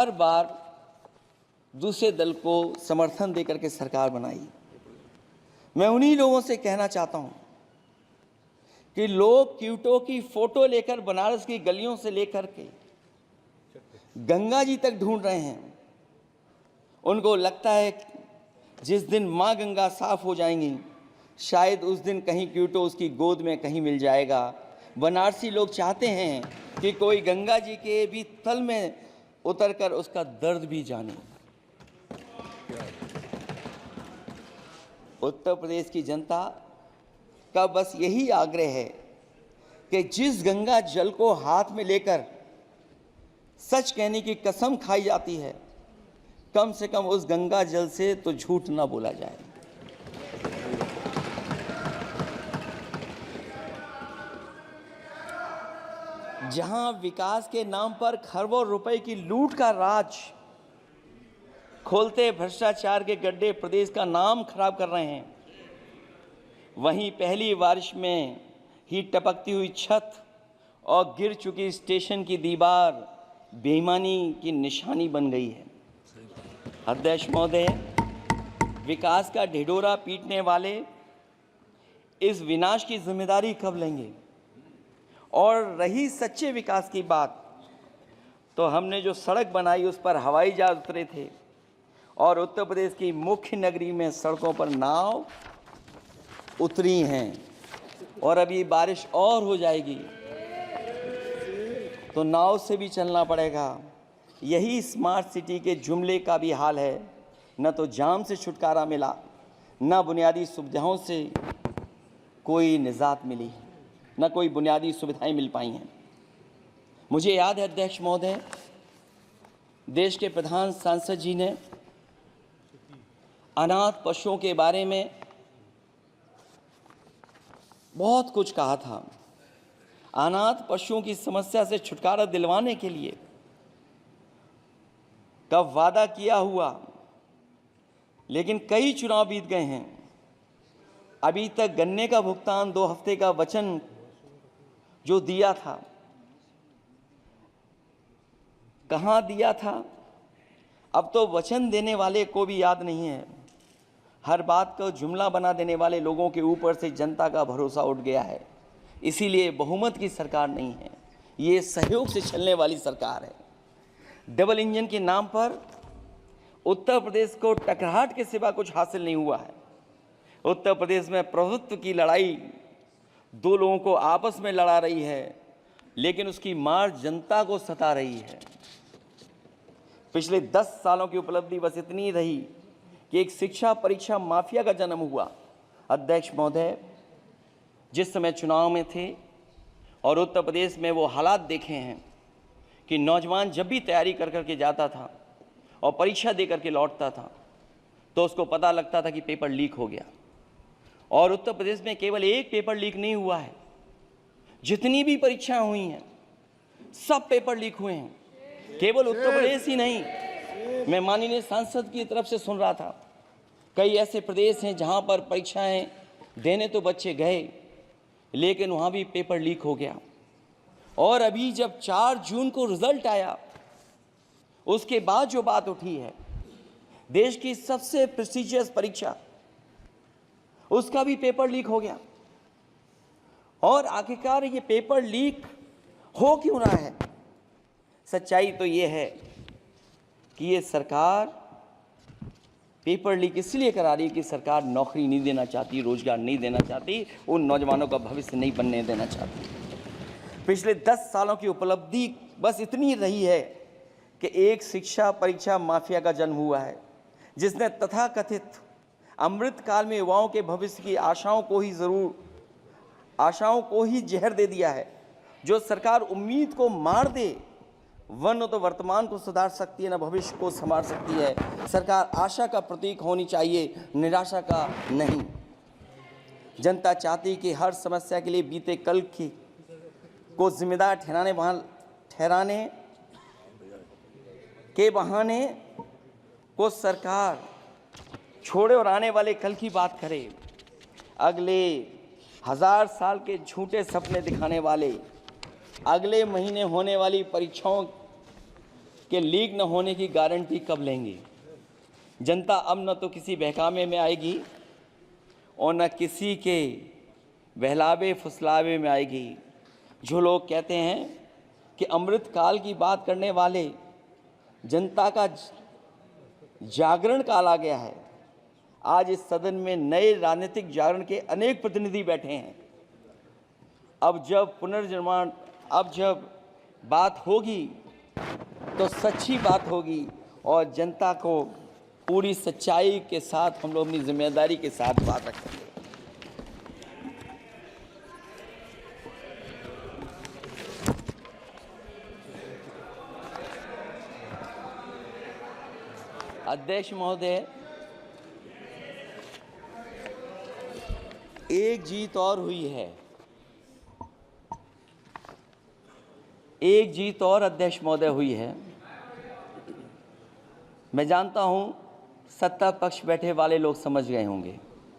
हर बार दूसरे दल को समर्थन देकर के सरकार बनाई। मैं उन्हीं लोगों से कहना चाहता हूं कि लोग क्यूटो की फोटो लेकर बनारस की गलियों से लेकर के गंगा जी तक ढूंढ रहे हैं। उनको लगता है जिस दिन मां गंगा साफ हो जाएंगी, शायद उस दिन कहीं क्यूटो उसकी गोद में कहीं मिल जाएगा। बनारसी लोग चाहते हैं कि कोई गंगा जी के भी तल में उतरकर उसका दर्द भी जाने। उत्तर प्रदेश की जनता का बस यही आग्रह है कि जिस गंगा जल को हाथ में लेकर सच कहने की कसम खाई जाती है, कम से कम उस गंगा जल से तो झूठ ना बोला जाए। जहां विकास के नाम पर खरबों रुपए की लूट का राज खोलते भ्रष्टाचार के गड्ढे प्रदेश का नाम खराब कर रहे हैं, वहीं पहली बारिश में ही टपकती हुई छत और गिर चुकी स्टेशन की दीवार बेईमानी की निशानी बन गई है। अध्यक्ष महोदय, विकास का ढिढोरा पीटने वाले इस विनाश की जिम्मेदारी कब लेंगे? और रही सच्चे विकास की बात, तो हमने जो सड़क बनाई उस पर हवाई जहाज उतरे थे और उत्तर प्रदेश की मुख्य नगरी में सड़कों पर नाव उतरी हैं, और अभी बारिश और हो जाएगी तो नाव से भी चलना पड़ेगा। यही स्मार्ट सिटी के जुमले का भी हाल है। न तो जाम से छुटकारा मिला, न बुनियादी सुविधाओं से कोई निजात मिली, न कोई बुनियादी सुविधाएं मिल पाई हैं। मुझे याद है अध्यक्ष महोदय, देश के प्रधान सांसद जी ने अनाथ पशुओं के बारे में बहुत कुछ कहा था। अनाथ पशुओं की समस्या से छुटकारा दिलवाने के लिए का वादा किया हुआ, लेकिन कई चुनाव बीत गए हैं, अभी तक गन्ने का भुगतान 2 हफ्ते का वचन जो दिया था, कहां दिया था? अब तो वचन देने वाले को भी याद नहीं है। हर बात को जुमला बना देने वाले लोगों के ऊपर से जनता का भरोसा उठ गया है। इसीलिए बहुमत की सरकार नहीं है, ये सहयोग से चलने वाली सरकार है। डबल इंजन के नाम पर उत्तर प्रदेश को टकराहट के सिवा कुछ हासिल नहीं हुआ है। उत्तर प्रदेश में प्रभुत्व की लड़ाई 2 लोगों को आपस में लड़ा रही है, लेकिन उसकी मार जनता को सता रही है। पिछले 10 सालों की उपलब्धि बस इतनी रही कि एक शिक्षा परीक्षा माफिया का जन्म हुआ। अध्यक्ष महोदय, जिस समय चुनाव में थे और उत्तर प्रदेश में वो हालात देखे हैं कि नौजवान जब भी तैयारी कर करके जाता था और परीक्षा दे करके लौटता था तो उसको पता लगता था कि पेपर लीक हो गया। और उत्तर प्रदेश में केवल एक पेपर लीक नहीं हुआ है, जितनी भी परीक्षाएं हुई हैं सब पेपर लीक हुए हैं। केवल उत्तर प्रदेश ही नहीं, मैं माननीय सांसद की तरफ से सुन रहा था, कई ऐसे प्रदेश हैं जहां पर परीक्षाएं देने तो बच्चे गए, लेकिन वहां भी पेपर लीक हो गया। और अभी जब 4 जून को रिजल्ट आया, उसके बाद जो बात उठी है, देश की सबसे प्रेस्टिजियस परीक्षा, उसका भी पेपर लीक हो गया। और आखिरकार ये पेपर लीक हो क्यों रहा है? सच्चाई तो ये है कि ये सरकार पेपर लीक इसलिए करा रही है कि सरकार नौकरी नहीं देना चाहती, रोजगार नहीं देना चाहती, उन नौजवानों का भविष्य नहीं बनने देना चाहती। पिछले 10 सालों की उपलब्धि बस इतनी रही है कि एक शिक्षा परीक्षा माफिया का जन्म हुआ है, जिसने तथाकथित अमृत काल में युवाओं के भविष्य की आशाओं को ही जहर दे दिया है। जो सरकार उम्मीद को मार दे, वह न तो वर्तमान को सुधार सकती है, न भविष्य को संवार सकती है। सरकार आशा का प्रतीक होनी चाहिए, निराशा का नहीं। जनता चाहती कि हर समस्या के लिए बीते कल को जिम्मेदार ठहराने के बहाने को सरकार छोड़े और आने वाले कल की बात करे। अगले 1000 साल के झूठे सपने दिखाने वाले, अगले महीने होने वाली परीक्षाओं कि लीक न होने की गारंटी कब लेंगे। जनता अब न तो किसी बहकावे में आएगी और न किसी के बहलावे फुसलावे में आएगी। जो लोग कहते हैं कि अमृत काल की बात करने वाले, जनता का जागरण काल आ गया है। आज इस सदन में नए राजनीतिक जागरण के अनेक प्रतिनिधि बैठे हैं। अब जब पुनर्निर्माण, अब जब बात होगी तो सच्ची बात होगी और जनता को पूरी सच्चाई के साथ हम लोग अपनी जिम्मेदारी के साथ बात रखेंगे। अध्यक्ष महोदय, एक जीत और हुई है, एक जीत और अध्यक्ष महोदय हुई है। मैं जानता हूं सत्ता पक्ष बैठे वाले लोग समझ गए होंगे।